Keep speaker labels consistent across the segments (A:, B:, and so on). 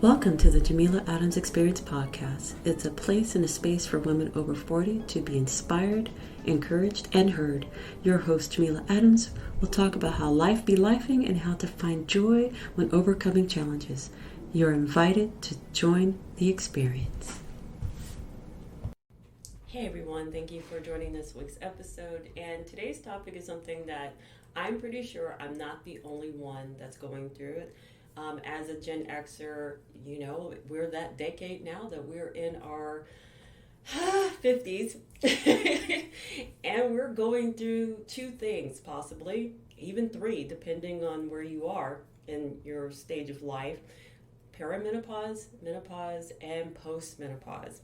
A: Welcome to the Jameela Adams Experience podcast. It's a place and a space for women over 40 to be inspired, encouraged, and heard. Your host, Jameela Adams, will talk about how life be lifing and how to find joy when overcoming challenges. You're invited to join the experience. Hey everyone, thank you for joining this week's episode. And today's topic is something that I'm pretty sure I'm not the only one that's going through it. As a Gen Xer, you know, we're that decade now that we're in our 50s and we're going through two things, possibly even three, depending on where you are in your stage of life: perimenopause, menopause, and postmenopause.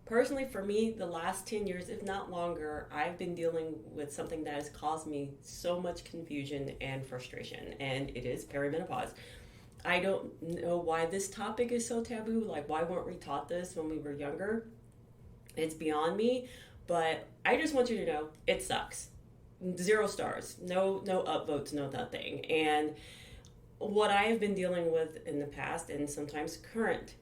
A: Personally, for me, the last 10 years, if not longer, I've been dealing with something that has caused me so much confusion and frustration, and it is perimenopause. I don't know why this topic is so taboo. Like, why weren't we taught this when we were younger? It's beyond me, but I just want you to know it sucks. 0 stars, no upvotes, no nothing. And what I have been dealing with in the past, and sometimes current,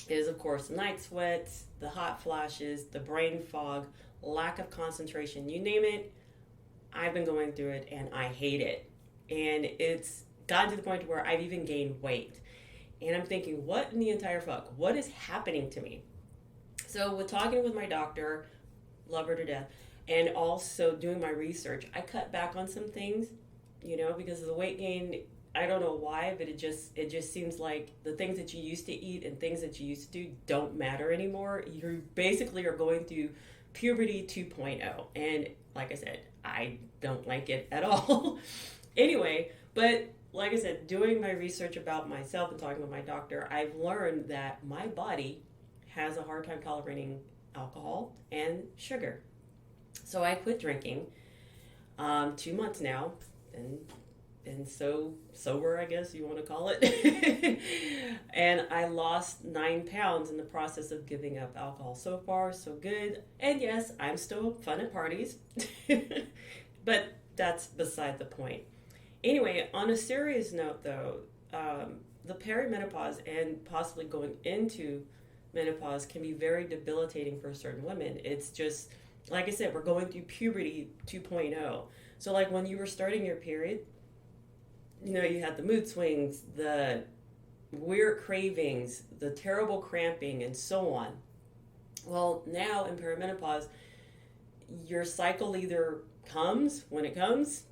A: is of course night sweats, the hot flashes, the brain fog, lack of concentration, you name it. I've been going through it and I hate it. And it's gotten to the point where I've even gained weight. And I'm thinking, what in the entire fuck? What is happening to me? So with talking with my doctor, love her to death, and also doing my research, I cut back on some things, you know, because of the weight gain. I don't know why, but it just seems like the things that you used to eat and things that you used to do don't matter anymore. You basically are going through puberty 2.0. And like I said, I don't like it at all. Anyway, but like I said, doing my research about myself and talking with my doctor, I've learned that my body has a hard time tolerating alcohol and sugar. So I quit drinking 2 months now, and so sober, I guess you want to call it. And I lost 9 pounds in the process of giving up alcohol. So far, so good. And yes, I'm still fun at parties, but that's beside the point. Anyway, on a serious note though, the perimenopause and possibly going into menopause can be very debilitating for certain women. It's just, like I said, we're going through puberty 2.0. So like when you were starting your period, you know, you had the mood swings, the weird cravings, the terrible cramping, and so on. Well, now in perimenopause, your cycle either comes when it comes,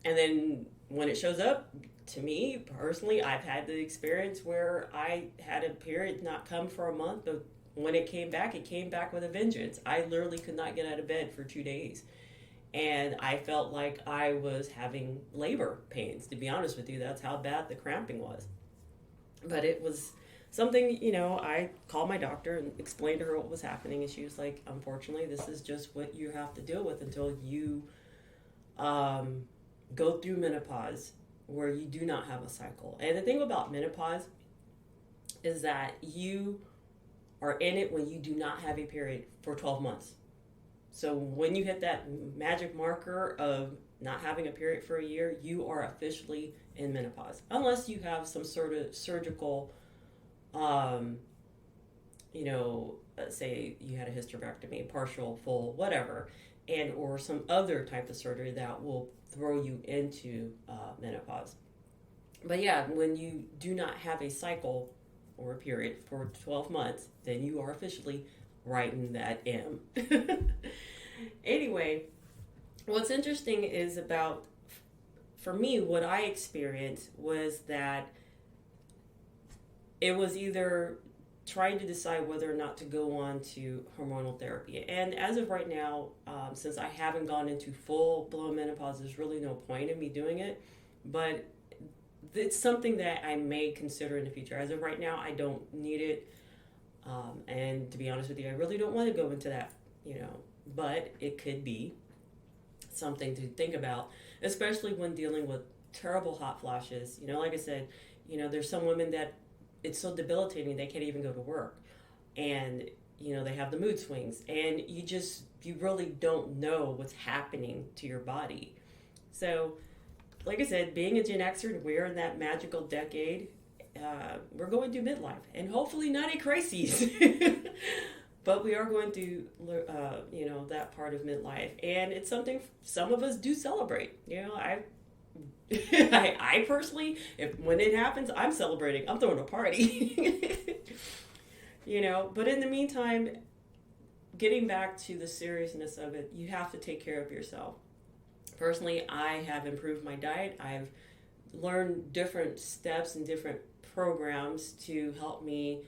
A: and then when it shows up, to me personally, I've had the experience where I had a period not come for a month, but when it came back with a vengeance. I literally could not get out of bed for 2 days. And I felt like I was having labor pains, to be honest with you. That's how bad the cramping was. But it was something, you know, I called my doctor and explained to her what was happening. And she was like, unfortunately, this is just what you have to deal with until you go through menopause, where you do not have a cycle. And the thing about menopause is that you are in it when you do not have a period for 12 months. So when you hit that magic marker of not having a period for a year, you are officially in menopause. Unless you have some sort of surgical, you know, say you had a hysterectomy, partial, full, whatever, and or some other type of surgery that will throw you into menopause. But yeah, when you do not have a cycle or a period for 12 months, then you are officially writing that M. Anyway, what's interesting is about, for me, what I experienced was that it was either trying to decide whether or not to go on to hormonal therapy. And as of right now, since I haven't gone into full-blown menopause, there's really no point in me doing it. But it's something that I may consider in the future. As of right now, I don't need it. And to be honest with you, I really don't want to go into that, you know, but it could be something to think about, especially when dealing with terrible hot flashes. You know, like I said, you know, there's some women that it's so debilitating they can't even go to work. And, you know, they have the mood swings, and you really don't know what's happening to your body. So like I said, being a Gen Xer, we're in that magical decade. we're going through midlife, and hopefully not a crisis. But we are going through, that part of midlife, and it's something some of us do celebrate. I personally, when it happens, I'm celebrating. I'm throwing a party. But in the meantime, getting back to the seriousness of it, you have to take care of yourself. Personally, I have improved my diet. I've learned different steps and different programs to help me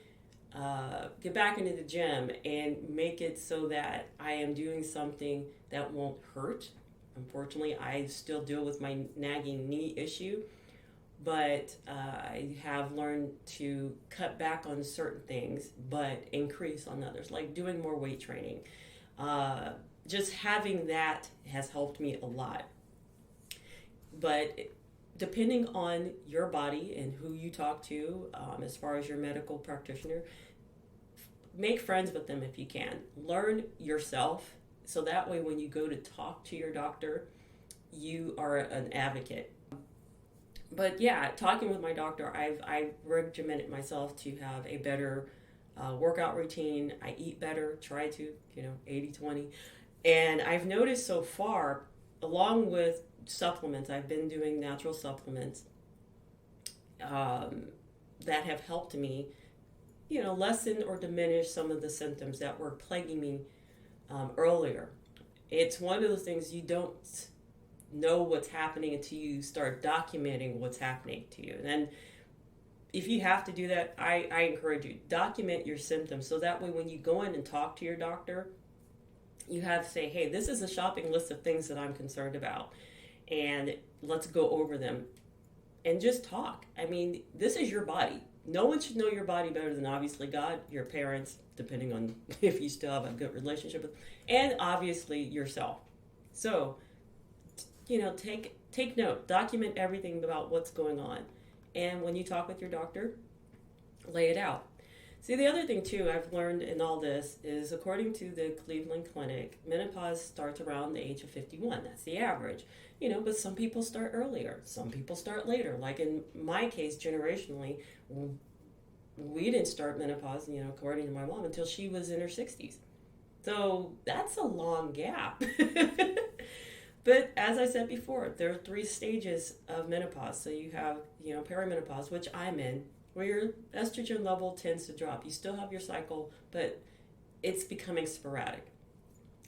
A: get back into the gym and make it so that I am doing something that won't hurt. Unfortunately, I still deal with my nagging knee issue, but I have learned to cut back on certain things, but increase on others, like doing more weight training. Just having that has helped me a lot. But depending on your body and who you talk to, as far as your medical practitioner, make friends with them if you can. Learn yourself, so that way when you go to talk to your doctor, you are an advocate. But yeah, talking with my doctor, I've regimented myself to have a better workout routine. I eat better, try to, 80-20. And I've noticed so far, along with supplements, I've been doing natural supplements that have helped me, lessen or diminish some of the symptoms that were plaguing me earlier. It's one of those things you don't know what's happening until you start documenting what's happening to you. And then if you have to do that, I encourage you, document your symptoms, so that way when you go in and talk to your doctor, you have to say, hey, this is a shopping list of things that I'm concerned about, and let's go over them and just talk. I mean, this is your body. No one should know your body better than obviously God, your parents, depending on if you still have a good relationship with, and obviously yourself. So, take note, document everything about what's going on. And when you talk with your doctor, lay it out. See, the other thing too I've learned in all this is, according to the Cleveland Clinic, menopause starts around the age of 51. That's the average. But some people start earlier. Some people start later. Like in my case, generationally, we didn't start menopause, according to my mom, until she was in her 60s. So that's a long gap. But as I said before, there are 3 stages of menopause. So you have, perimenopause, which I'm in, where your estrogen level tends to drop. You still have your cycle, but it's becoming sporadic.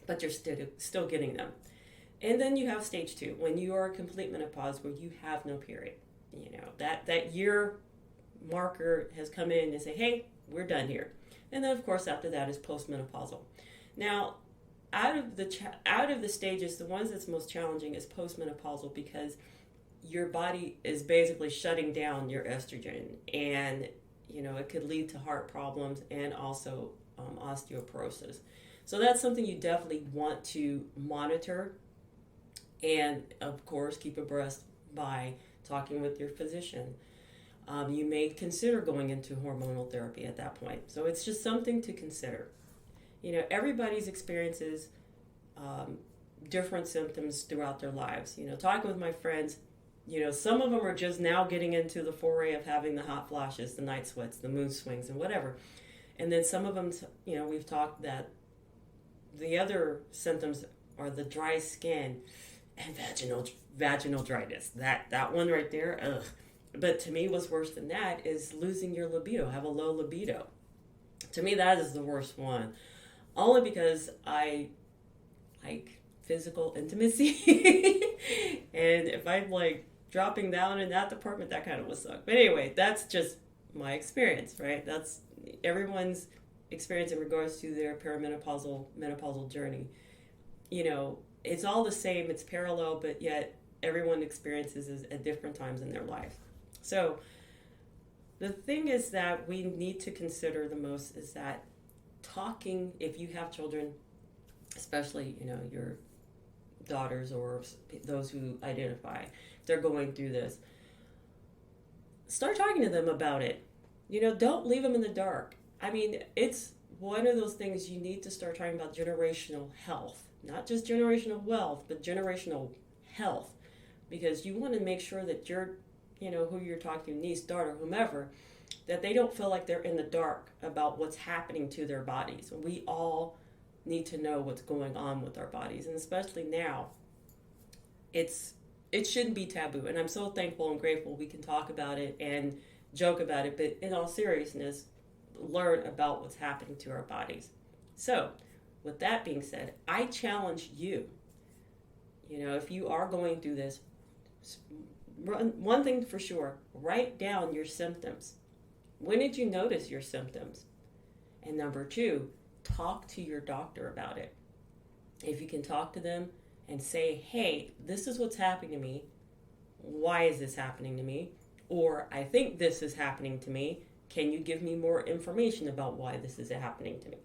A: But you're still getting them. And then you have stage 2, when you are complete menopause, where you have no period. That year marker has come in and say, hey, we're done here. And then, of course, after that is postmenopausal. Now, out of the stages, the ones that's most challenging is postmenopausal, because your body is basically shutting down your estrogen, and it could lead to heart problems and also osteoporosis. So that's something you definitely want to monitor, and of course keep abreast by talking with your physician. You may consider going into hormonal therapy at that point. So it's just something to consider. Everybody's experiences different symptoms throughout their lives. Talking with my friends, some of them are just now getting into the foray of having the hot flashes, the night sweats, the mood swings, and whatever. And then some of them, we've talked that the other symptoms are the dry skin and vaginal dryness. That one right there, ugh. But to me, what's worse than that is losing your libido, have a low libido. To me, that is the worst one. Only because I like physical intimacy. And if I'm dropping down in that department, that kind of would suck. But anyway, that's just my experience, right? That's everyone's experience in regards to their menopausal journey. It's all the same, it's parallel, but yet everyone experiences it at different times in their life. So the thing is that we need to consider the most is that talking, if you have children, especially, your daughters or those who identify, they're going through this, start talking to them about it. Don't leave them in the dark. I mean, it's one of those things you need to start talking about generational health, not just generational wealth, but generational health, because you want to make sure that your who you're talking to, niece, daughter, whomever, that they don't feel like they're in the dark about what's happening to their bodies. We all need to know what's going on with our bodies, and especially now, it shouldn't be taboo. And I'm so thankful and grateful we can talk about it and joke about it, but in all seriousness, learn about what's happening to our bodies. So, with that being said, I challenge you, if you are going through this, one thing for sure, write down your symptoms. When did you notice your symptoms? And number 2, talk to your doctor about it. If you can talk to them and say, hey, this is what's happening to me. Why is this happening to me? Or I think this is happening to me. Can you give me more information about why this is happening to me?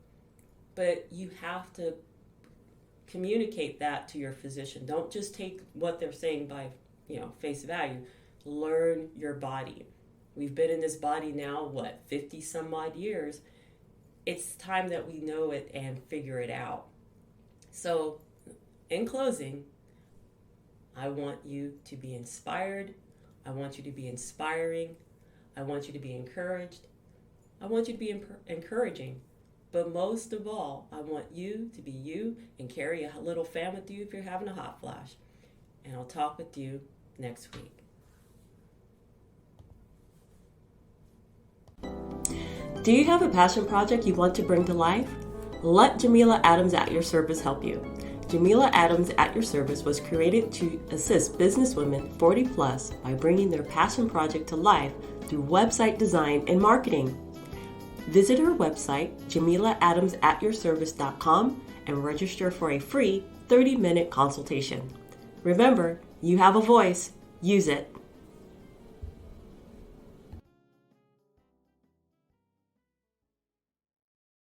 A: But you have to communicate that to your physician. Don't just take what they're saying by, face value. Learn your body. We've been in this body now, 50 some odd years. It's time that we know it and figure it out. So, in closing, I want you to be inspired. I want you to be inspiring. I want you to be encouraged. I want you to be encouraging. But most of all, I want you to be you and carry a little fan with you if you're having a hot flash. And I'll talk with you next week. Do you have a passion project you want to bring to life? Let Jameela Adams at Your Service help you. Jameela Adams at Your Service was created to assist businesswomen 40 plus by bringing their passion project to life through website design and marketing. Visit her website, JameelaAdamsAtYourService.com, and register for a free 30-minute consultation. Remember, you have a voice. Use it.